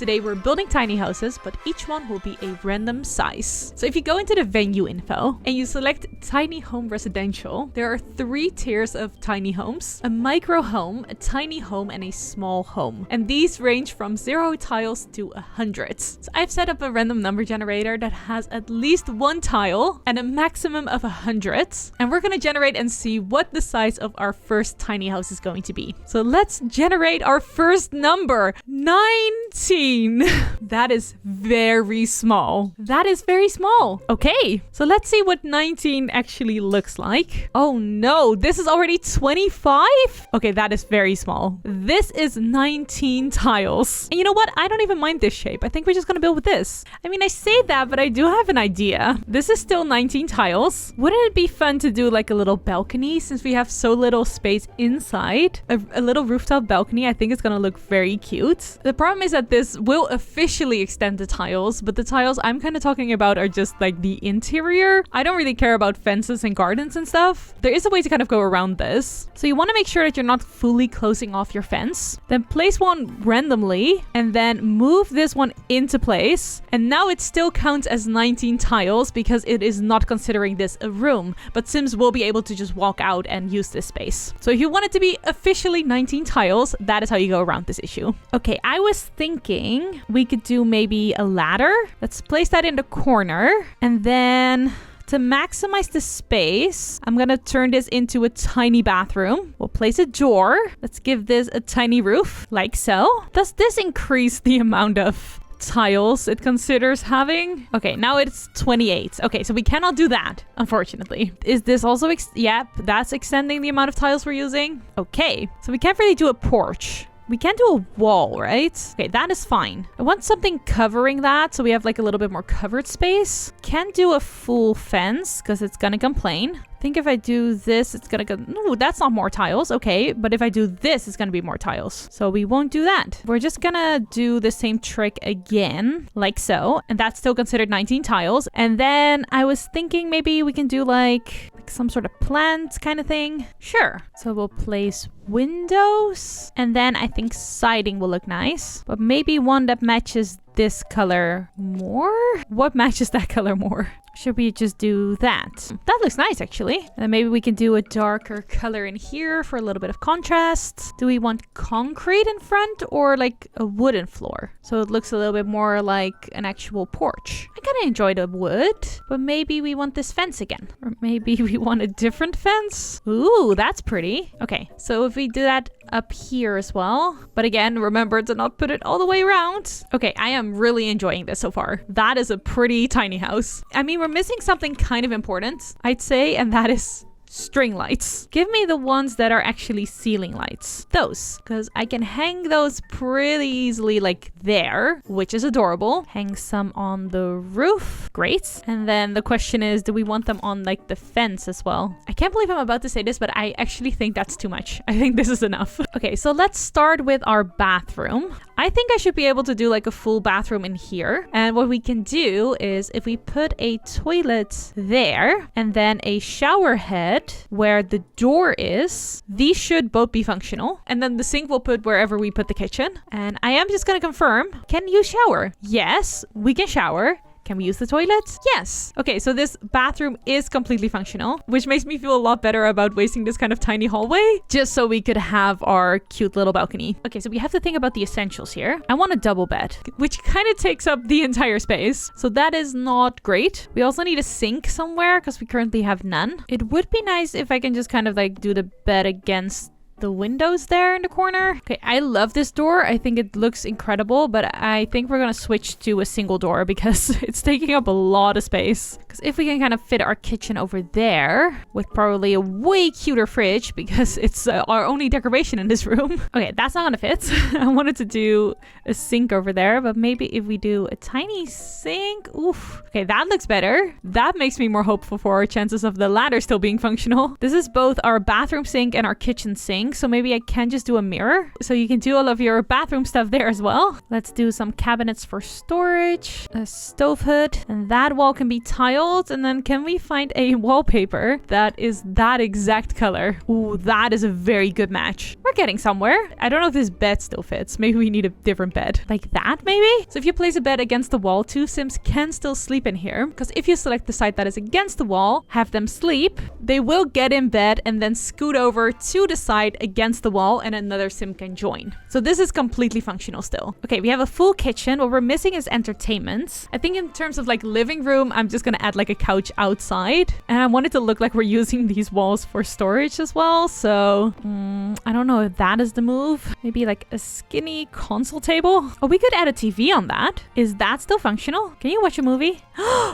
Today we're building tiny houses, but each one will be a random size. So if you go into the venue info and you select tiny home residential, there are 3 tiers of tiny homes: a micro home, a tiny home, and a small home. And these range from 0 tiles to 100. So I've set up a random number generator that has at least 1 tile and a maximum of 100. And we're gonna generate and see what the size of our first tiny house is going to be. So let's generate our first number, 19. That is very small. That is very small. Okay, so let's see what 19 actually looks like. Oh no, this is already 25? Okay, that is very small. This is 19 tiles. And you know what? I don't even mind this shape. I think we're just gonna build with this. I mean, I say that, but I do have an idea. This is still 19 tiles. Wouldn't it be fun to do like a little balcony since we have so little space inside? A little rooftop balcony. I think it's gonna look very cute. The problem is that this will officially extend the tiles, but the tiles I'm kind of talking about are just like the interior. I don't really care about fences and gardens and stuff. There is a way to kind of go around this. So you want to make sure that you're not fully closing off your fence. Then place one randomly and then move this one into place. And now it still counts as 19 tiles because it is not considering this a room, but Sims will be able to just walk out and use this space. So if you want it to be officially 19 tiles, that is how you go around this issue. Okay, I was thinking we could do maybe a ladder. Let's place that in the corner. And then to maximize the space, I'm gonna turn this into a tiny bathroom. We'll place a door. Let's give this a tiny roof, like so. Does this increase the amount of tiles it considers having? Okay, now it's 28. Okay, so we cannot do that, unfortunately. Is this also yep, that's extending the amount of tiles we're using. Okay, so we can't really do a porch. We can do a wall, right? Okay, that is fine. I want something covering that so we have like a little bit more covered space. Can't do a full fence because it's gonna complain. I think if I do this, it's gonna go... No, that's not more tiles. Okay, but if I do this, it's gonna be more tiles. So we won't do that. We're just gonna do the same trick again, like so. And that's still considered 19 tiles. And then I was thinking maybe we can do like some sort of plant kind of thing. Sure. So we'll place windows. And then I think siding will look nice. But maybe one that matches this color more? What matches that color more? Should we just do that? That looks nice, actually. And then maybe we can do a darker color in here for a little bit of contrast. Do we want concrete in front or like a wooden floor? So it looks a little bit more like an actual porch. I kind of enjoy the wood, but maybe we want this fence again. Or maybe we want a different fence. Ooh, that's pretty. Okay, so if we do that up here as well. But again, remember to not put it all the way around. Okay, I am really enjoying this so far. That is a pretty tiny house. I mean, we're missing something kind of important, I'd say, and that is string lights. Give me the ones that are actually ceiling lights. Those, because I can hang those pretty easily like there, which is adorable. Hang some on the roof. Great. And then the question is, do we want them on like the fence as well? I can't believe I'm about to say this, but I actually think that's too much. I think this is enough. Okay, so let's start with our bathroom. I think I should be able to do like a full bathroom in here. And what we can do is if we put a toilet there and then a shower head where the door is, these should both be functional. And then the sink we'll put wherever we put the kitchen. And I am just gonna confirm, can you shower? Yes, we can shower. Can we use the toilet? Yes. Okay, so this bathroom is completely functional, which makes me feel a lot better about wasting this kind of tiny hallway just so we could have our cute little balcony. Okay, so we have to think about the essentials here. I want a double bed, which kind of takes up the entire space. So that is not great. We also need a sink somewhere because we currently have none. It would be nice if I can just kind of like do the bed against the windows there in the corner. Okay, I love this door. I think it looks incredible, but I think we're gonna switch to a single door because it's taking up a lot of space. Because if we can kind of fit our kitchen over there with probably a way cuter fridge because it's our only decoration in this room. Okay, that's not gonna fit. I wanted to do a sink over there, but maybe if we do a tiny sink, oof. Okay, that looks better. That makes me more hopeful for our chances of the ladder still being functional. This is both our bathroom sink and our kitchen sink. sink, so maybe I can just do a mirror. So you can do all of your bathroom stuff there as well. Let's do some cabinets for storage, a stove hood, and that wall can be tiled. And then can we find a wallpaper that is that exact color? Ooh, that is a very good match. We're getting somewhere. I don't know if this bed still fits. Maybe we need a different bed. Like that, maybe? So if you place a bed against the wall, 2 Sims can still sleep in here. Because if you select the side that is against the wall, have them sleep, they will get in bed and then scoot over to the side against the wall and another Sim can join. So this is completely functional still. Okay, we have a full kitchen. What we're missing is entertainment. I think in terms of like living room, I'm just gonna add like a couch outside. And I want it to look like we're using these walls for storage as well. So I don't know if that is the move. Maybe like a skinny console table. Oh, we could add a TV on that. Is that still functional? Can you watch a movie?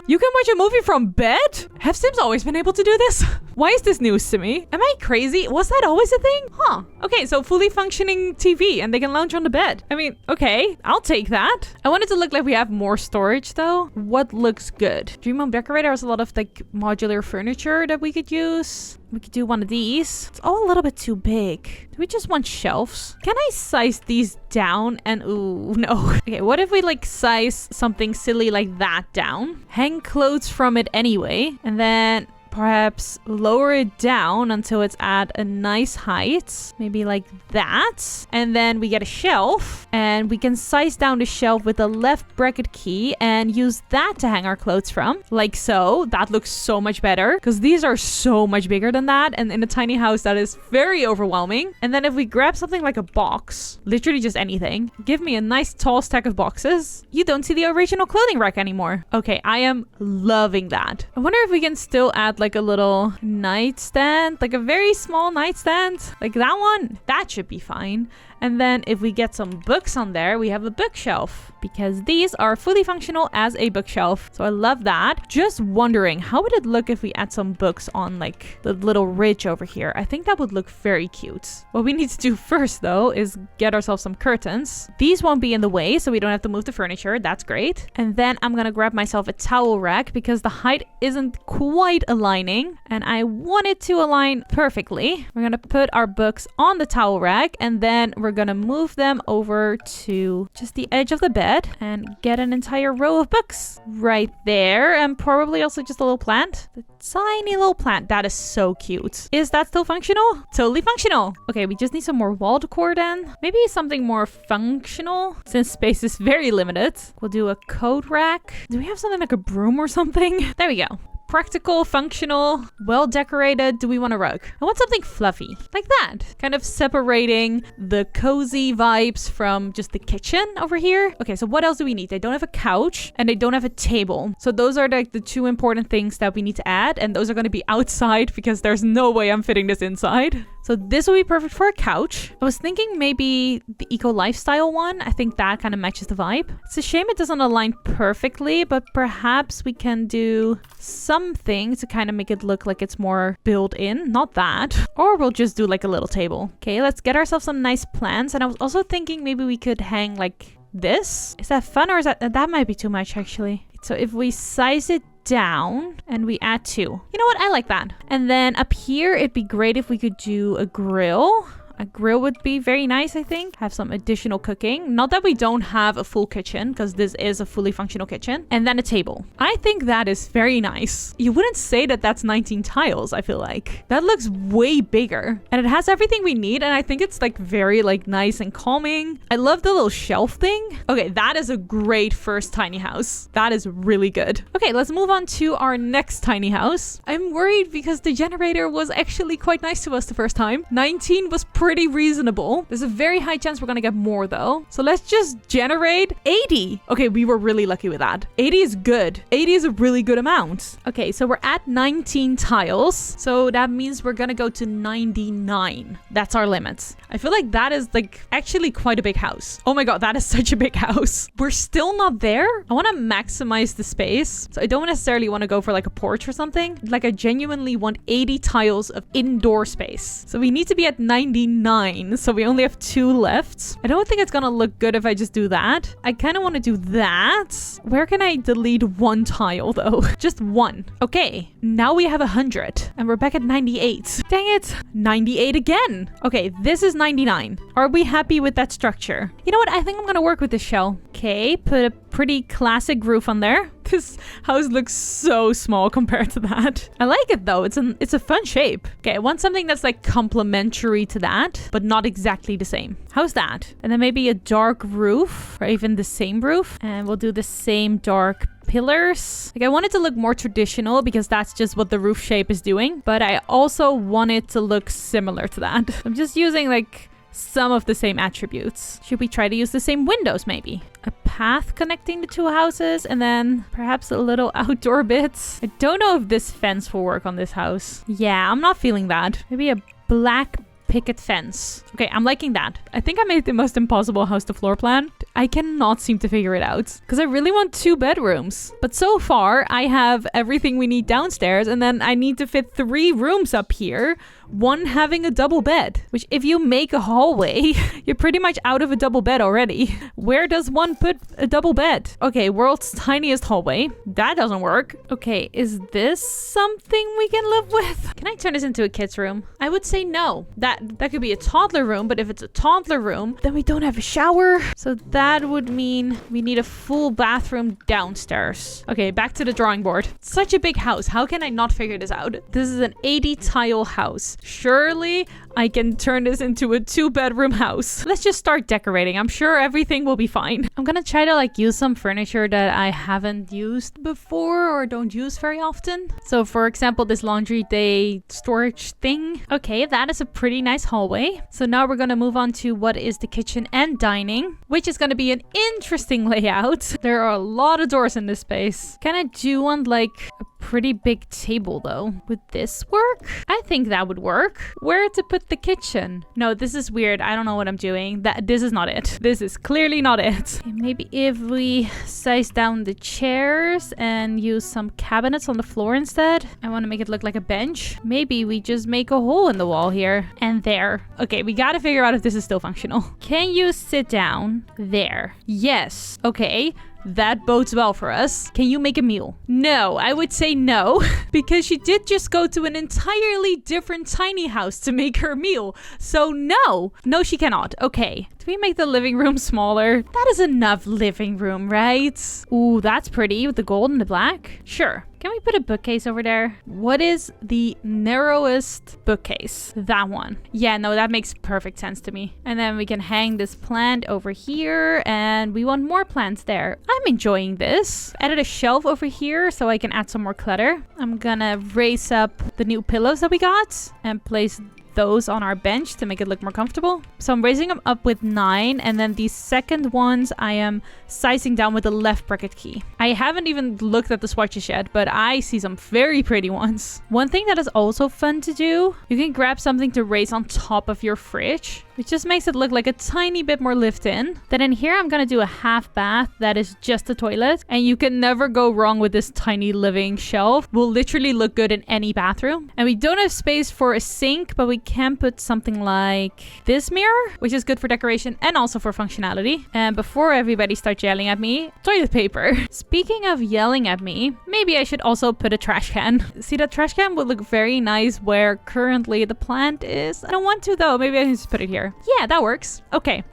You can watch a movie from bed? Have Sims always been able to do this? Why is this news to me? Am I crazy? Was that always a thing? Huh. Okay, so fully functioning TV and they can lounge on the bed. I mean, okay, I'll take that. I want it to look like we have more storage though. What looks good? Dream Home Decorator has a lot of like modular furniture that we could use. We could do one of these. It's all a little bit too big. Do we just want shelves? Can I size these down? And ooh, no. Okay, what if we like size something silly like that down? Hang clothes from it anyway. And then perhaps lower it down until it's at a nice height. Maybe like that. And then we get a shelf and we can size down the shelf with the left bracket key and use that to hang our clothes from. Like so. That looks so much better because these are so much bigger than that. And in a tiny house, that is very overwhelming. And then if we grab something like a box, literally just anything, give me a nice tall stack of boxes, you don't see the original clothing rack anymore. Okay, I am loving that. I wonder if we can still add like a little nightstand, like a very small nightstand, like that one. That should be fine. And then if we get some books on there, we have a bookshelf because these are fully functional as a bookshelf. So I love that. Just wondering, how would it look if we add some books on like the little ridge over here? I think that would look very cute. What we need to do first though is get ourselves some curtains. These won't be in the way, so we don't have to move the furniture. That's great. And then I'm gonna grab myself a towel rack because the height isn't quite aligning and I want it to align perfectly. We're gonna put our books on the towel rack and then we're gonna move them over to just the edge of the bed and get an entire row of books right there, and probably also just a little plant. The tiny little plant. That is so cute. Is that still functional? Totally functional. Okay, we just need some more wall decor then. Maybe something more functional since space is very limited. We'll do a coat rack. Do we have something like a broom or something? There we go. Practical, functional, well decorated. Do we want a rug? I want something fluffy like that, kind of separating the cozy vibes from just the kitchen over here. Okay, so what else do we need? They don't have a couch and they don't have a table. So those are like the 2 important things that we need to add, and those are going to be outside because there's no way I'm fitting this inside. So this will be perfect for a couch. I was thinking maybe the eco lifestyle one. I think that kind of matches the vibe. It's a shame it doesn't align perfectly, but perhaps we can do something to kind of make it look like it's more built in. Not that. Or we'll just do like a little table. Okay, let's get ourselves some nice plants. And I was also thinking maybe we could hang like this. Is that fun or is that might be too much actually. So if we size it down and we add 2. You know what? I like that. And then up here, it'd be great if we could do a grill. A grill would be very nice, I think. Have some additional cooking. Not that we don't have a full kitchen, because this is a fully functional kitchen. And then a table. I think that is very nice. You wouldn't say that that's 19 tiles, I feel like. That looks way bigger. And it has everything we need, and I think it's like very like nice and calming. I love the little shelf thing. Okay, that is a great first tiny house. That is really good. Okay, let's move on to our next tiny house. I'm worried because the generator was actually quite nice to us the first time. 19 was pretty reasonable. There's a very high chance we're gonna get more though. So let's just generate 80. Okay, we were really lucky with that. 80 is good. 80 is a really good amount. Okay, so we're at 19 tiles. So that means we're gonna go to 99. That's our limit. I feel like that is like actually quite a big house. Oh my god, that is such a big house. We're still not there. I want to maximize the space. So I don't necessarily want to go for like a porch or something. Like I genuinely want 80 tiles of indoor space. So we need to be at 99 9, so we only have 2 left. I don't think it's gonna look good if I just do that. I kind of want to do that. Where can I delete 1 tile though? Just 1. Okay, now we have 100 and we're back at 98. Dang it, 98 again. Okay, this is 99. Are we happy with that structure? You know what? I think I'm gonna work with this shell. Okay, put a pretty classic roof on there. This house looks so small compared to that. I like it though. It's a fun shape. Okay, I want something that's like complementary to that, but not exactly the same. How's that? And then maybe a dark roof or even the same roof. And we'll do the same dark pillars. Like I want it to look more traditional because that's just what the roof shape is doing. But I also want it to look similar to that. I'm just using like some of the same attributes. Should we try to use the same windows maybe? A path connecting the 2 houses and then perhaps a little outdoor bit. I don't know if this fence will work on this house. Yeah, I'm not feeling that. Maybe a black picket fence. Okay, I'm liking that. I think I made the most impossible house to floor plan. I cannot seem to figure it out because I really want 2 bedrooms. But so far I have everything we need downstairs and then I need to fit 3 rooms up here. 1 having a double bed, which if you make a hallway, you're pretty much out of a double bed already. Where does one put a double bed? Okay, world's tiniest hallway. That doesn't work. Okay, is this something we can live with? Can I turn this into a kid's room? I would say no. That could be a toddler room, but if it's a toddler room, then we don't have a shower. So that would mean we need a full bathroom downstairs. Okay, back to the drawing board. Such a big house. How can I not figure this out? This is an 80 tile house. Surely I can turn this into a 2-bedroom house. Let's just start decorating. I'm sure everything will be fine. I'm gonna try to like use some furniture that I haven't used before or don't use very often. So for example, this laundry day storage thing. Okay, that is a pretty nice hallway. So now we're gonna move on to what is the kitchen and dining, which is gonna be an interesting layout. There are a lot of doors in this space. Can I do one like a pretty big table though? Would this work? I think that would work. Where to put the kitchen? No, this is weird. I don't know what I'm doing. This is not it. This is clearly not it. Okay, maybe if we size down the chairs and use some cabinets on the floor instead. I want to make it look like a bench. Maybe we just make a hole in the wall here and there. Okay, we gotta figure out if this is still functional. Can you sit down there? Yes. Okay. That bodes well for us. Can you make a meal? No, I would say no, because she did just go to an entirely different tiny house to make her meal. So no, she cannot. Okay. Do we make the living room smaller? That is enough living room, right? Ooh, that's pretty with the gold and the black. Sure. Can we put a bookcase over there? What is the narrowest bookcase? That one. Yeah, no, that makes perfect sense to me. And then we can hang this plant over here and we want more plants there. I'm enjoying this. Added a shelf over here so I can add some more clutter. I'm gonna raise up the new pillows that we got and place those on our bench to make it look more comfortable. So I'm raising them up with 9 and then the second ones I am sizing down with the left bracket key. I haven't even looked at the swatches yet, but I see some very pretty ones. One thing that is also fun to do, you can grab something to raise on top of your fridge, which just makes it look like a tiny bit more lift in. Then in here I'm gonna do a half bath that is just a toilet, and you can never go wrong with this tiny living shelf. Will literally look good in any bathroom. And we don't have space for a sink, but we can put something like this mirror, which is good for decoration and also for functionality. And before everybody starts yelling at me, toilet paper. Speaking of yelling at me, maybe I should also put a trash can. See, that trash can would look very nice where currently the plant is. I don't want to though. Maybe I can just put it here. Yeah, that works. Okay.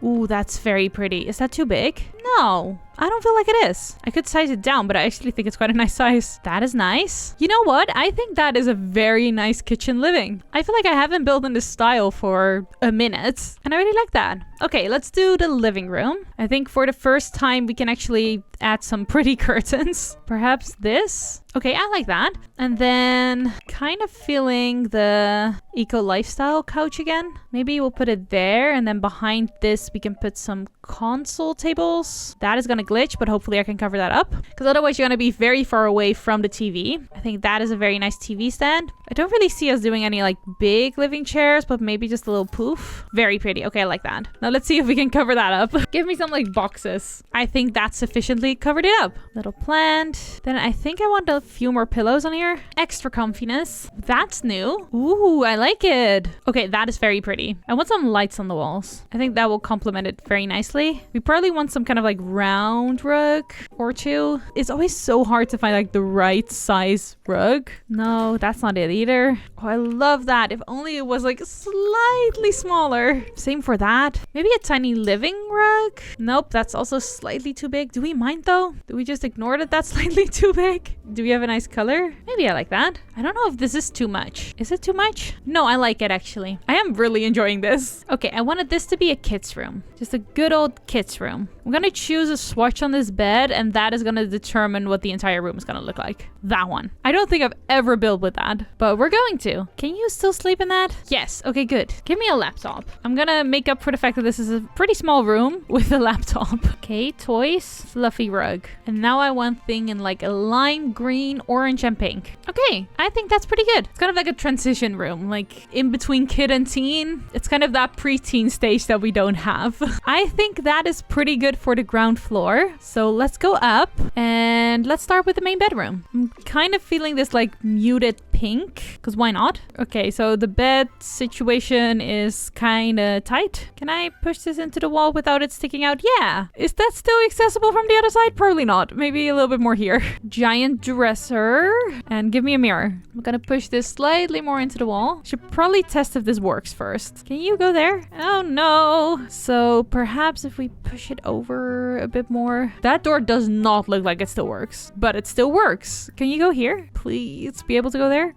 Ooh, that's very pretty. Is that too big? No, I don't feel like it is. I could size it down, but I actually think it's quite a nice size. That is nice. You know what? I think that is a very nice kitchen living. I feel like I haven't built in this style for a minute, and I really like that. Okay, let's do the living room. I think for the first time we can actually add some pretty curtains. Perhaps this? Okay, I like that. And then kind of feeling the eco lifestyle couch again. Maybe we'll put it there, and then behind this is we can put some console tables. That is gonna glitch, but hopefully I can cover that up, because otherwise you're gonna be very far away from the TV. I think that is a very nice TV stand. I don't really see us doing any like big living chairs, but maybe just a little poof. Very pretty. Okay, I like that. Now let's see if we can cover that up. Give me some like boxes. I think that sufficiently covered it up. Little plant. Then I think I want a few more pillows on here. Extra comfiness. That's new. Ooh, I like it. Okay, that is very pretty. I want some lights on the walls. I think that will complement it very nicely. We probably want some kind of like round rug or two. It's always so hard to find like the right size rug. No, that's not it either. Oh, I love that. If only it was like slightly smaller. Same for that. Maybe a tiny living rug. Nope, that's also slightly too big. Do we mind though? Do we just ignore that that's slightly too big? Do we have a nice color? Maybe I like that. I don't know if this is too much. Is it too much? No, I like it actually. I am really enjoying this. Okay, I wanted this to be a kid's room. Just a good old kid's room. I'm gonna choose a swatch on this bed, and that is gonna determine what the entire room is gonna look like. That one. I don't think I've ever built with that, but we're going to. Can you still sleep in that? Yes. Okay, good. Give me a laptop. I'm gonna make up for the fact that this is a pretty small room with a laptop. Okay, toys, fluffy rug. And now I want thing in like a lime green, orange, and pink. Okay, I think that's pretty good. It's kind of like a transition room, like in between kid and teen. It's kind of that pre-teen stage that we don't have. I think that is pretty good for the ground floor. So let's go up and let's start with the main bedroom. I'm kind of feeling this like muted pink, because why not? Okay, so the bed situation is kind of tight. Can I push this into the wall without it sticking out? Yeah. Is that still accessible from the other side? Probably not. Maybe a little bit more here. Giant dresser. And give me a mirror. I'm gonna push this slightly more into the wall. Should probably test if this works first. Can you go there? Oh no. So perhaps if we push it over a bit more. That door does not look like it still works, but it still works. Can you go here? Please be able to go there.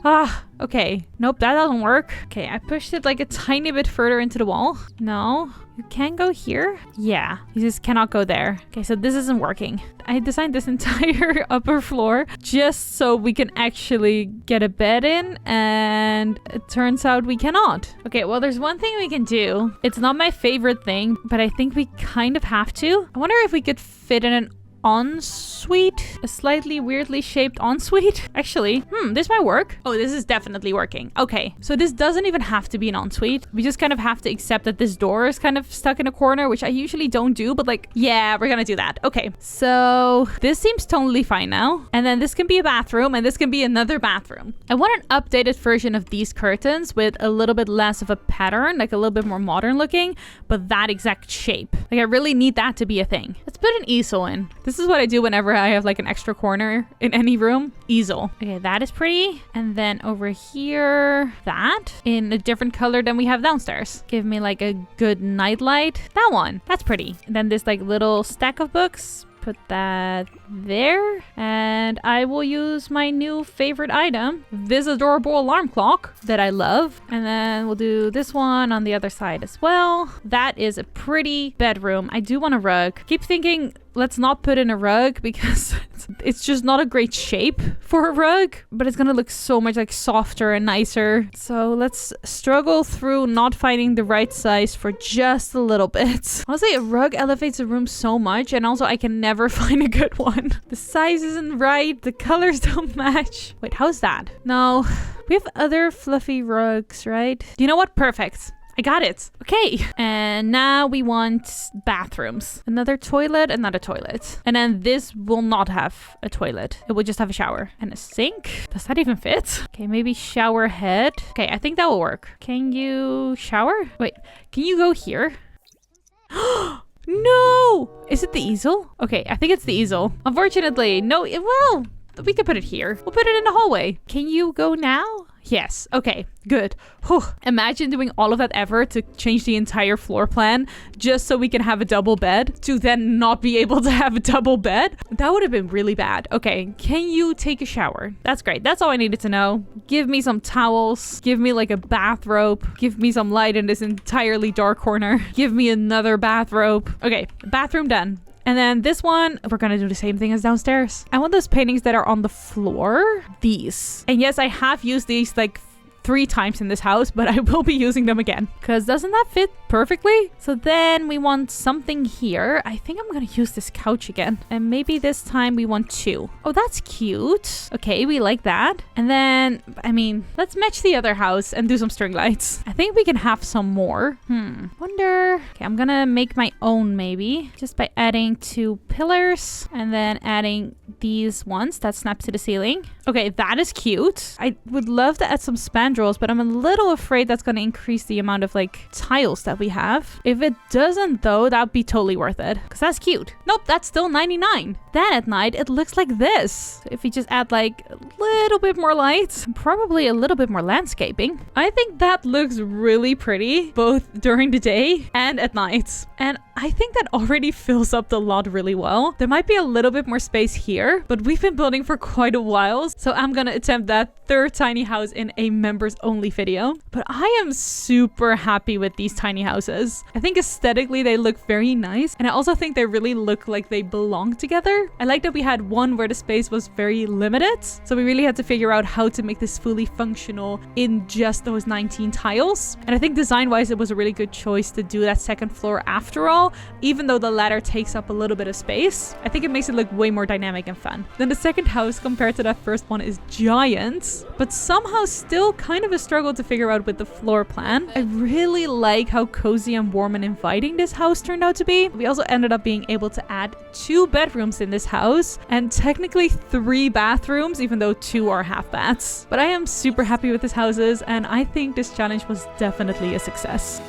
Ah, okay. Nope, that doesn't work. Okay, I pushed it like a tiny bit further into the wall. No, you can go here? Yeah, you just cannot go there. Okay, so this isn't working. I designed this entire upper floor just so we can actually get a bed in, and it turns out we cannot. Okay, well, there's one thing we can do. It's not my favorite thing, but I think we kind of have to. I wonder if we could fit in an ensuite, a slightly weirdly shaped ensuite. Actually, this might work. Oh, this is definitely working. Okay, so this doesn't even have to be an ensuite. We just kind of have to accept that this door is kind of stuck in a corner, which I usually don't do, but like, yeah, we're gonna do that. Okay, so this seems totally fine now. And then this can be a bathroom, and this can be another bathroom. I want an updated version of these curtains with a little bit less of a pattern, like a little bit more modern looking, but that exact shape. Like, I really need that to be a thing. Let's put an easel in. This is what I do whenever I have like an extra corner in any room. Easel. Okay, that is pretty. And then over here, that in a different color than we have downstairs. Give me like a good nightlight. That one. That's pretty. And then this like little stack of books. Put that there, and I will use my new favorite item, this adorable alarm clock that I love. And then we'll do this one on the other side as well. That is a pretty bedroom. I do want a rug. Keep thinking, let's not put in a rug because it's just not a great shape for a rug, but it's gonna look so much like softer and nicer. So let's struggle through not finding the right size for just a little bit. Honestly, a rug elevates a room so much, and also I can never find a good one. The size isn't right, the colors don't match. Wait, how's that? No, we have other fluffy rugs, right? You know what? Perfect. I got it. Okay. And now we want bathrooms. Another toilet, another toilet. And then this will not have a toilet. It will just have a shower and a sink. Does that even fit? Okay, maybe shower head. Okay, I think that will work. Can you shower? Wait, can you go here? No! Is it the easel? Okay, I think it's the easel. Unfortunately, no. Well, we could put it here. We'll put it in the hallway. Can you go now? Yes. Okay, good. Whew. Imagine doing all of that effort to change the entire floor plan just so we can have a double bed, to then not be able to have a double bed. That would have been really bad. Okay, can you take a shower? That's great. That's all I needed to know. Give me some towels. Give me like a bathrobe. Give me some light in this entirely dark corner. Give me another bathrobe. Okay, bathroom done. And then this one, we're gonna do the same thing as downstairs. I want those paintings that are on the floor. These. And yes, I have used these like 3 times in this house, but I will be using them again. Because doesn't that fit perfectly? So then we want something here. I think I'm gonna use this couch again. And maybe this time we want 2. Oh, that's cute. Okay, we like that. And then, I mean, let's match the other house and do some string lights. I think we can have some more. Wonder. Okay, I'm gonna make my own maybe. Just by adding 2 pillars and then adding these ones that snap to the ceiling. Okay, that is cute. I would love to add some spandrels, but I'm a little afraid that's going to increase the amount of like tiles that we have. If it doesn't though, that would be totally worth it because that's cute. Nope, that's still 99. Then at night, it looks like this. If we just add like a little bit more lights, probably a little bit more landscaping. I think that looks really pretty, both during the day and at night. And I think that already fills up the lot really well. There might be a little bit more space here, but we've been building for quite a while. So I'm gonna attempt that 3rd tiny house in a members only video. But I am super happy with these tiny houses. I think aesthetically they look very nice. And I also think they really look like they belong together. I like that we had one where the space was very limited. So we really had to figure out how to make this fully functional in just those 19 tiles. And I think design wise, it was a really good choice to do that 2nd floor after all, even though the ladder takes up a little bit of space. I think it makes it look way more dynamic and fun. Then the 2nd house compared to that first one is giant, but somehow still kind of a struggle to figure out with the floor plan. I really like how cozy and warm and inviting this house turned out to be. We also ended up being able to add 2 bedrooms in this house and technically 3 bathrooms, even though 2 are half baths. But I am super happy with these houses and I think this challenge was definitely a success.